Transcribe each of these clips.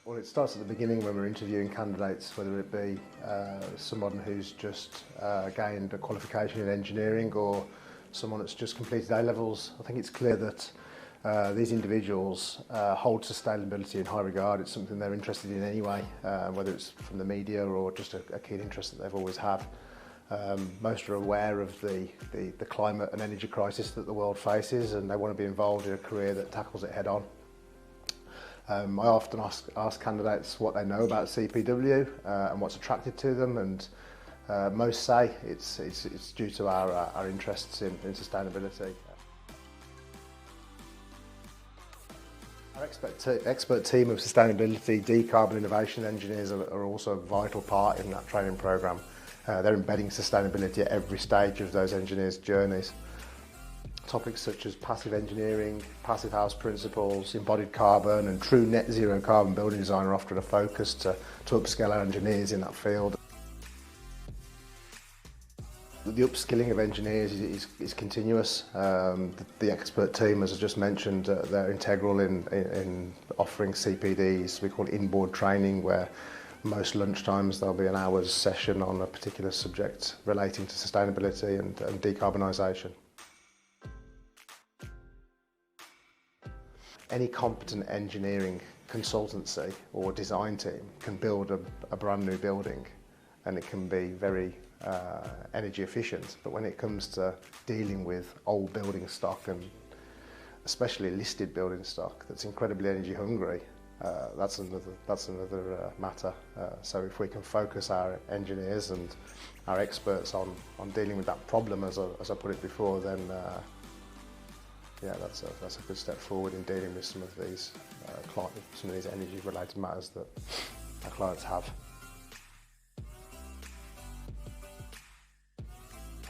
Well, it starts at the beginning when we're interviewing candidates, whether it be someone who's just gained a qualification in engineering or someone that's just completed A-levels. I think it's clear that these individuals hold sustainability in high regard. It's something they're interested in anyway, whether it's from the media or just a keen interest that they've always had. Most are aware of the climate and energy crisis that the world faces, and they want to be involved in a career that tackles it head on. I often ask candidates what they know about CPW and what's attracted to them, and most say it's due to our interests in sustainability. Our expert team of sustainability, decarb and innovation engineers are also a vital part in that training programme. They're embedding sustainability at every stage of those engineers' journeys. Topics such as passive engineering, passive house principles, embodied carbon and true net zero carbon building design are often a focus to upskill our engineers in that field. The upskilling of engineers is continuous. The expert team, as I just mentioned, they're integral in offering CPDs, we call it inboard training, where most lunchtimes there'll be an hour's session on a particular subject relating to sustainability and decarbonisation. Any competent engineering consultancy or design team can build a brand new building, and it can be very energy efficient, but when it comes to dealing with old building stock, and especially listed building stock that's incredibly energy hungry, that's another matter. So if we can focus our engineers and our experts on dealing with that problem, as I put it before, then yeah, that's a good step forward in dealing with some of these energy-related matters that our clients have.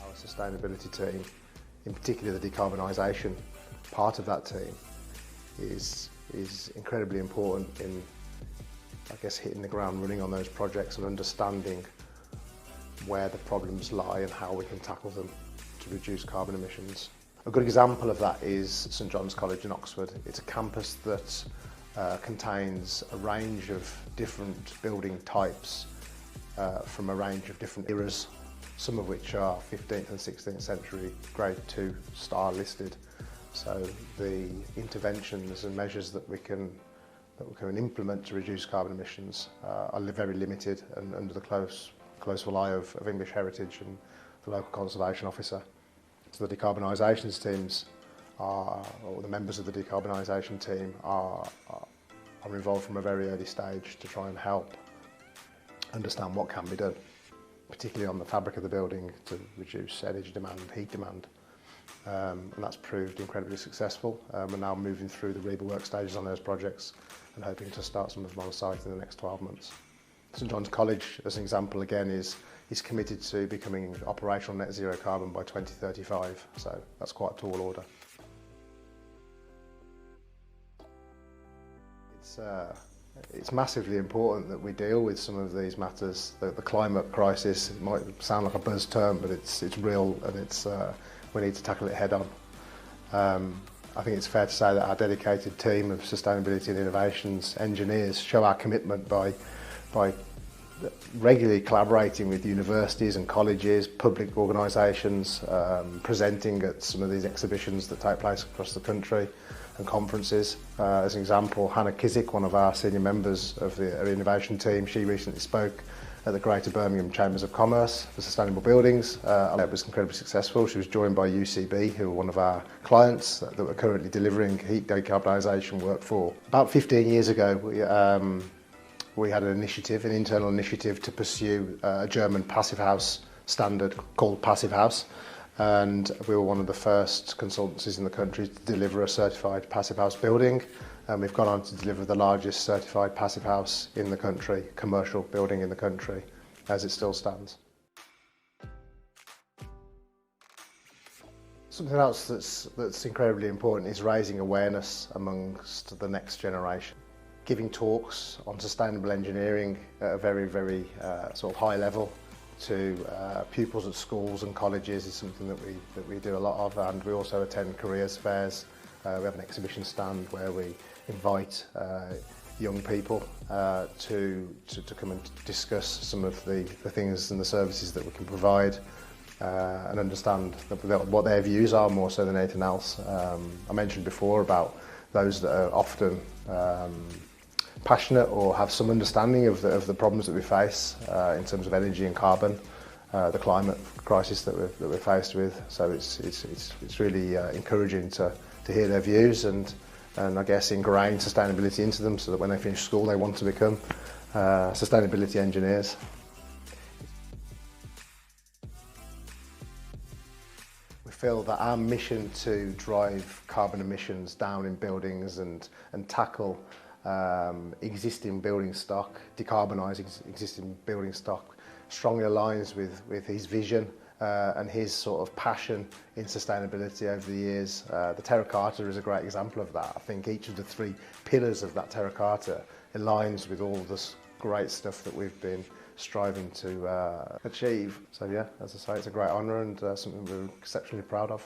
Our sustainability team, in particular the decarbonisation part of that team, is incredibly important in, I guess, hitting the ground running on those projects and understanding where the problems lie and how we can tackle them to reduce carbon emissions. A good example of that is St John's College in Oxford. It's a campus that contains a range of different building types from a range of different eras, some of which are 15th and 16th century Grade 2 star listed. So the interventions and measures that we can implement to reduce carbon emissions are very limited and under the close eye of English Heritage and the local conservation officer. So the decarbonisation teams or the members of the decarbonisation team are involved from a very early stage to try and help understand what can be done, particularly on the fabric of the building, to reduce energy demand and heat demand. And that's proved incredibly successful. We're now moving through the REBA work stages on those projects and hoping to start some of them on site in the next 12 months. St John's College, as an example again, is committed to becoming operational net zero carbon by 2035, so that's quite a tall order. It's massively important that we deal with some of these matters. The climate crisis, it might sound like a buzz term, but it's real, and we need to tackle it head on. I think it's fair to say that our dedicated team of sustainability and innovations engineers show our commitment by regularly collaborating with universities and colleges, public organisations, presenting at some of these exhibitions that take place across the country and conferences. As an example, Hannah Kizik, one of our senior members of the innovation team, she recently spoke at the Greater Birmingham Chambers of Commerce for Sustainable Buildings. It was incredibly successful. She was joined by UCB, who are one of our clients that we're currently delivering heat decarbonisation work for. About 15 years ago, we had an internal initiative to pursue a German passive house standard called Passive House, and we were one of the first consultancies in the country to deliver a certified passive house building, and we've gone on to deliver the largest certified passive house in the country, commercial building in the country, as it still stands. Something else that's incredibly important is raising awareness amongst the next generation. Giving talks on sustainable engineering at a very sort of high level to pupils at schools and colleges is something that we do a lot of, and we also attend careers fairs. We have an exhibition stand where we invite young people to come and discuss some of the things and the services that we can provide and understand what their views are more so than anything else. I mentioned before about those that are often passionate or have some understanding of the problems that we face in terms of energy and carbon, the climate crisis that we're faced with. So it's really encouraging to hear their views and I guess ingrain sustainability into them so that when they finish school they want to become sustainability engineers. We feel that our mission to drive carbon emissions down in buildings and tackle existing building stock, decarbonise existing building stock, strongly aligns with his vision and his sort of passion in sustainability over the years. The terracotta is a great example of that. I think each of the 3 pillars of that terracotta aligns with all this great stuff that we've been striving to achieve. So yeah, as I say, it's a great honour and something we're exceptionally proud of.